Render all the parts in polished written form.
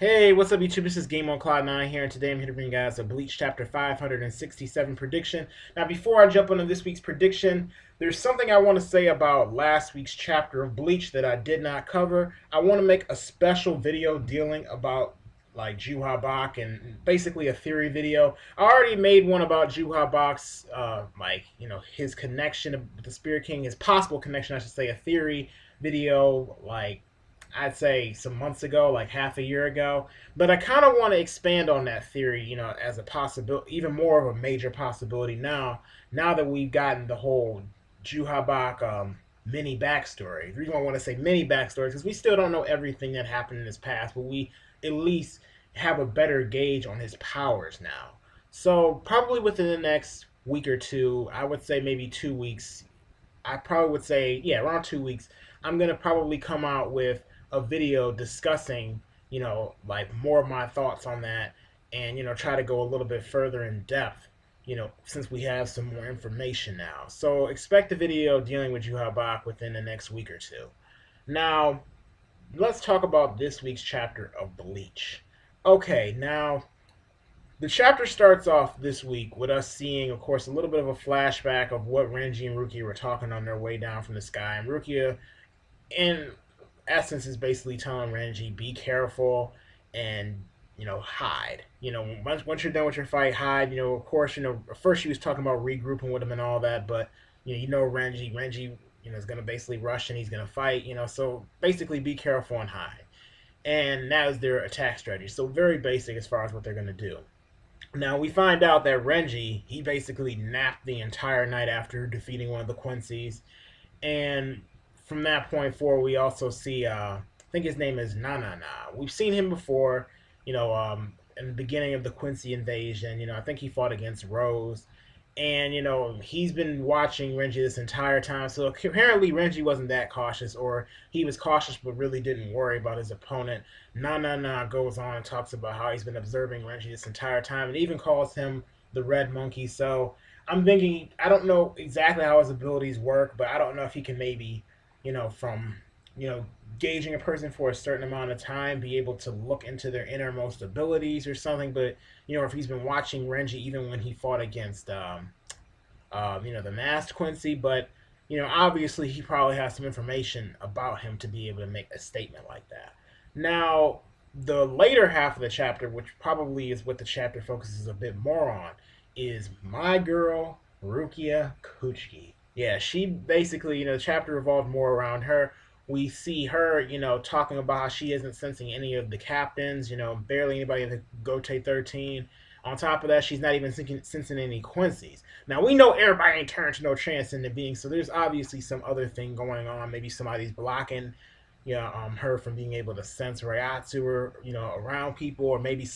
Hey, what's up, YouTube? This is Game on Cloud 9 here, and today I'm here to bring you guys a Bleach Chapter 567 prediction. Now, before I jump into this week's prediction, there's something I want to say about last week's chapter of Bleach that I did not cover. I want to make a special video dealing about like Juha Bach and basically a theory video. I already made one about Juha Bach's, his connection with the Spirit King, his possible connection, I should say, a theory video, I'd say some months ago, like half a year ago. But I kind of want to expand on that theory, as a possibility, even more of a major possibility now. Now that we've gotten the whole Juhabak mini backstory. The reason why I want to say mini backstory is because we still don't know everything that happened in his past, but we at least have a better gauge on his powers now. So probably within the next week or two, I would say maybe 2 weeks. I probably would say, yeah, around 2 weeks. I'm gonna probably come out with a video discussing, like more of my thoughts on that, and try to go a little bit further in depth, since we have some more information now. So expect a video dealing with Juhabak within the next week or two. Now, let's talk about this week's chapter of Bleach. Okay, now the chapter starts off this week with us seeing, of course, a little bit of a flashback of what Renji and Rukia were talking on their way down from the sky. And Rukia, in essence, is basically telling Renji, be careful and, hide. Once you're done with your fight, hide. Of course, first she was talking about regrouping with him and all that, but, Renji, is going to basically rush and he's going to fight, so basically be careful and hide. And that is their attack strategy. So very basic as far as what they're going to do. Now, we find out that Renji, he basically napped the entire night after defeating one of the Quincy's. And from that point forward, we also see, I think his name is Na. We've seen him before, in the beginning of the Quincy invasion. I think he fought against Rose. And, he's been watching Renji this entire time. So apparently Renji wasn't that cautious, or he was cautious but really didn't worry about his opponent. Na goes on and talks about how he's been observing Renji this entire time and even calls him the Red Monkey. So I'm thinking, I don't know exactly how his abilities work, but I don't know if he can maybe, from, gauging a person for a certain amount of time, be able to look into their innermost abilities or something. But if he's been watching Renji even when he fought against the masked Quincy. But obviously he probably has some information about him to be able to make a statement like that. Now, the later half of the chapter, which probably is what the chapter focuses a bit more on, is my girl Rukia Kuchiki. Yeah, she basically, the chapter revolved more around her. We see her, talking about how she isn't sensing any of the captains, barely anybody in the Gote 13. On top of that, she's not even sensing any Quincy's. Now, we know everybody ain't turned to no transcendent being, so there's obviously some other thing going on. Maybe somebody's blocking, her from being able to sense Rayatsu, or, around people, or maybe,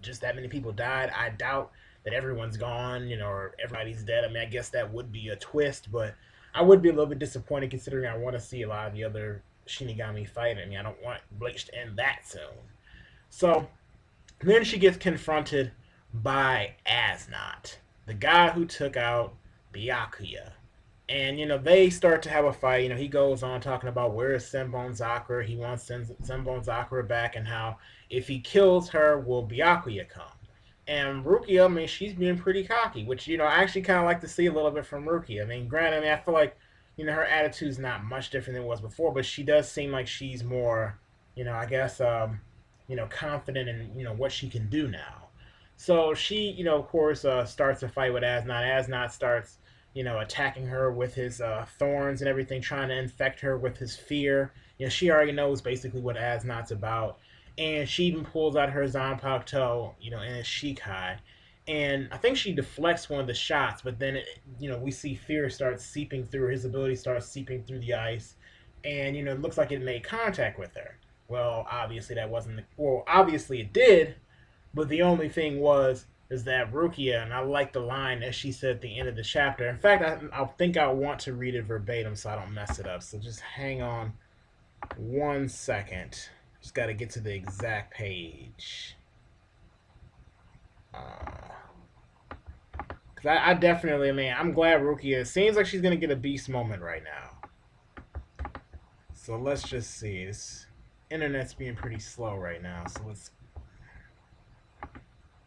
just that many people died. I doubt that everyone's gone, or everybody's dead. I mean, I guess that would be a twist, but I would be a little bit disappointed considering I want to see a lot of the other Shinigami fight. I mean, I don't want Bleach to end that soon. So then she gets confronted by Asnot, the guy who took out Byakuya. And, they start to have a fight. He goes on talking about where is Senbon Zakura. He wants Senbon Zakura back, and how if he kills her, will Byakuya come? And Rukia, I mean, she's being pretty cocky, which, I actually kind of like to see a little bit from Rukia. I mean, granted, I feel like, her attitude's not much different than it was before, but she does seem like she's more, I guess, confident in, what she can do now. So she, of course, starts a fight with Asnot. Asnot starts, attacking her with his thorns and everything, trying to infect her with his fear. She already knows basically what Asnot's about. And she even pulls out her Zanpakuto, in a Shikai. And I think she deflects one of the shots, but then, we see fear start seeping through, his ability starts seeping through the ice. And, it looks like it made contact with her. Well, obviously that wasn't well, obviously it did, but the only thing is that Rukia, and I like the line that she said at the end of the chapter. In fact, I think I want to read it verbatim so I don't mess it up. So just hang on 1 second. Just got to get to the exact page. Because I definitely, I'm glad Rukia, it seems like she's going to get a beast moment right now. So let's just see. Internet's being pretty slow right now, so let's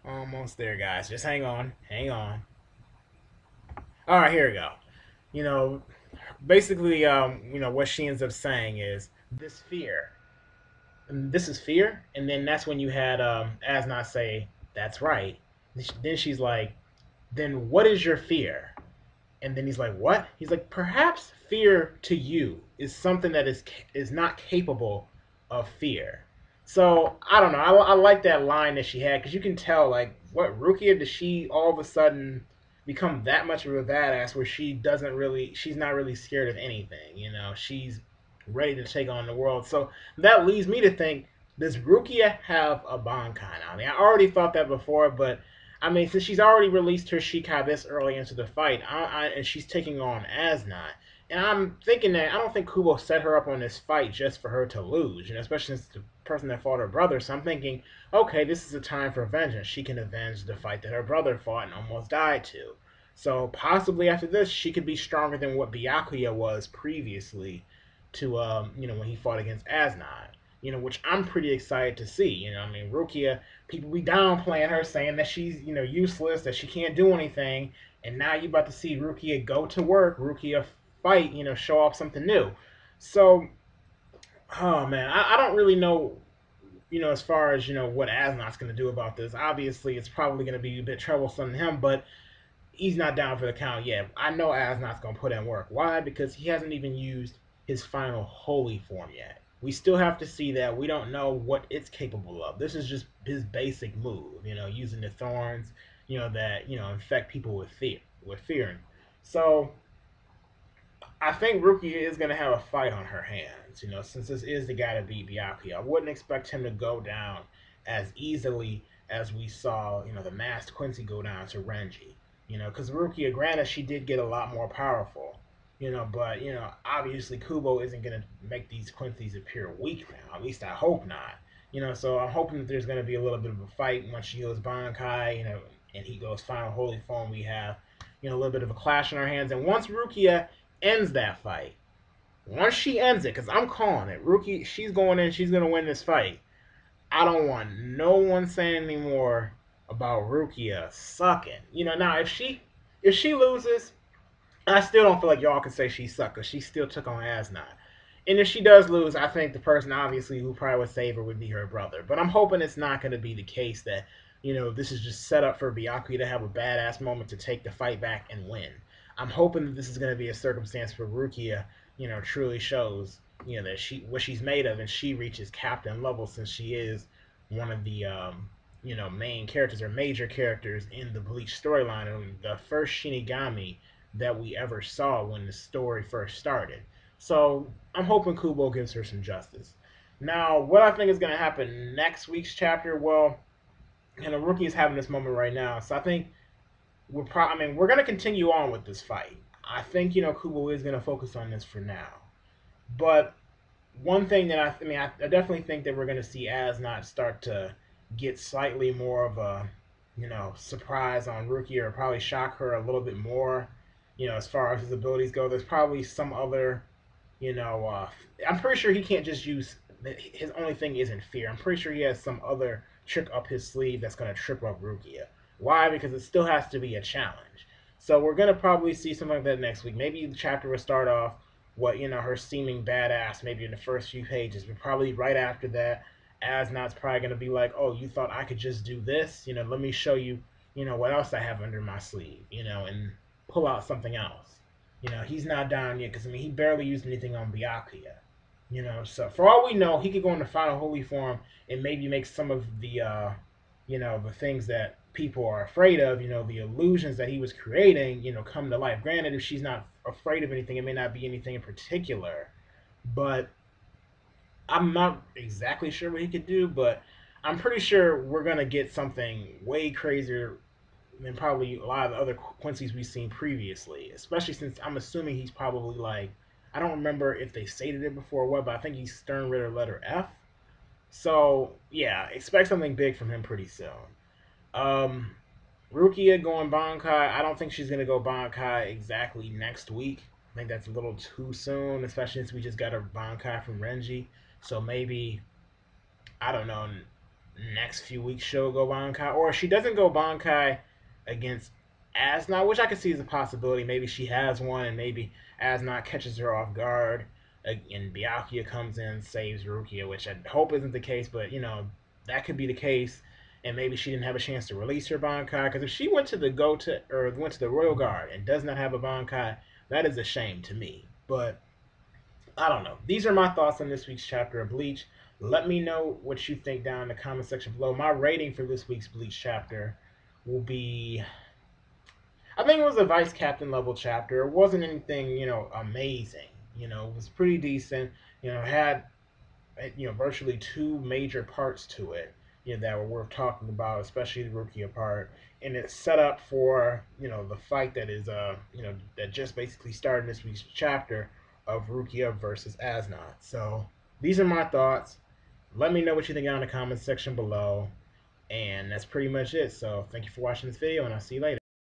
almost there, guys. Just hang on, hang on. All right, here we go. You know, basically, what she ends up saying is this fear. And this is fear, and then that's when you had Asnot say, "That's right." Then she's like, "Then what is your fear?" And then he's like, "What?" He's like, "Perhaps fear to you is something that is not capable of fear." So I don't know. I like that line that she had because you can tell, like, what Rukia, does she all of a sudden become that much of a badass where she's not really scared of anything. She's ready to take on the world. So that leads me to think, does Rukia have a Bankai now? I mean, I already thought that before, but I mean, since she's already released her Shikai this early into the fight, and she's taking on Asnot, and I'm thinking that I don't think Kubo set her up on this fight just for her to lose, especially since the person that fought her brother. So I'm thinking, okay, this is a time for vengeance. She can avenge the fight that her brother fought and almost died to. So possibly after this, she could be stronger than what Byakuya was previously to, when he fought against Asnot. Which I'm pretty excited to see. I mean, Rukia, people be downplaying her, saying that she's, useless, that she can't do anything, and now you about to see Rukia go to work, Rukia fight, show off something new. So, oh man, I don't really know, as far as what Asnot's going to do about this. Obviously, it's probably going to be a bit troublesome to him, but he's not down for the count yet. I know Asnot's going to put in work. Why? Because he hasn't even used his final holy form yet. We still have to see that. We don't know what it's capable of. This is just his basic move, using the thorns, that, infect people with fear. So I think Rukia is going to have a fight on her hands, since this is the guy to beat Byakuya. I wouldn't expect him to go down as easily as we saw, the masked Quincy go down to Renji. Because Rukia, granted, she did get a lot more powerful, but, obviously Kubo isn't going to make these Quincy's appear weak now. At least I hope not. So I'm hoping that there's going to be a little bit of a fight once she goes Bankai, and he goes final holy form. We have, a little bit of a clash in our hands. And once Rukia ends that fight, once she ends it, because I'm calling it, Rukia, she's going in, she's going to win this fight. I don't want no one saying anymore about Rukia sucking. Now if she loses, I still don't feel like y'all can say she sucked because she still took on Asnot. And if she does lose, I think the person obviously who probably would save her would be her brother. But I'm hoping it's not going to be the case that, this is just set up for Byakuya to have a badass moment to take the fight back and win. I'm hoping that this is going to be a circumstance where Rukia, truly shows, that what she's made of, and she reaches captain level since she is one of the, main characters or major characters in the Bleach storyline, and the first Shinigami that we ever saw when the story first started. So I'm hoping Kubo gives her some justice. Now, what I think is going to happen next week's chapter, well, Rookie is having this moment right now, so I think we're going to continue on with this fight. I think Kubo is going to focus on this for now, but one thing that I definitely think that we're going to see Asnot start to get slightly more of a surprise on Rukia, or probably shock her a little bit more. As far as his abilities go, there's probably some other, I'm pretty sure he can't just use his only thing isn't fear. I'm pretty sure he has some other trick up his sleeve that's going to trip up Rukia. Why? Because it still has to be a challenge. So we're going to probably see something like that next week. Maybe the chapter will start off what her seeming badass maybe in the first few pages, but probably right after that, Asnot's probably going to be like, oh, you thought I could just do this? Let me show you, what else I have under my sleeve, and pull out something else. He's not down yet because he barely used anything on Byakuya. So for all we know, he could go into final holy form and maybe make some of the, the things that people are afraid of, the illusions that he was creating, come to life. Granted, if she's not afraid of anything, it may not be anything in particular, but I'm not exactly sure what he could do, but I'm pretty sure we're gonna get something way crazier than probably a lot of the other Quincy's we've seen previously. Especially since I'm assuming he's probably like, I don't remember if they stated it before or what, but I think he's Stern Ritter letter F. So yeah, expect something big from him pretty soon. Um, Rukia going Bankai. I don't think she's gonna go Bankai exactly next week. I think that's a little too soon, especially since we just got a Bankai from Renji. So maybe I don't know, next few weeks she'll go Bankai, or if she doesn't go Bankai against Asnot, which I could see as a possibility. Maybe she has one, and maybe Asnot catches her off guard, and Byakuya comes in, saves Rukia, which I hope isn't the case, but that could be the case. And maybe she didn't have a chance to release her Bankai, because if she went to the Royal Guard and does not have a Bankai, that is a shame to me. But I don't know. These are my thoughts on this week's chapter of Bleach. Let me know what you think down in the comment section below. My rating for this week's Bleach chapter will be, I think it was a vice captain level chapter. It wasn't anything, amazing. It was pretty decent. Had virtually two major parts to it, that were worth talking about, especially the Rukia part, and it's set up for the fight that is that just basically started this week's chapter of Rukia versus Asnot. So these are my thoughts. Let me know what you think down in the comments section below, and that's pretty much it. So thank you for watching this video, and I'll see you later.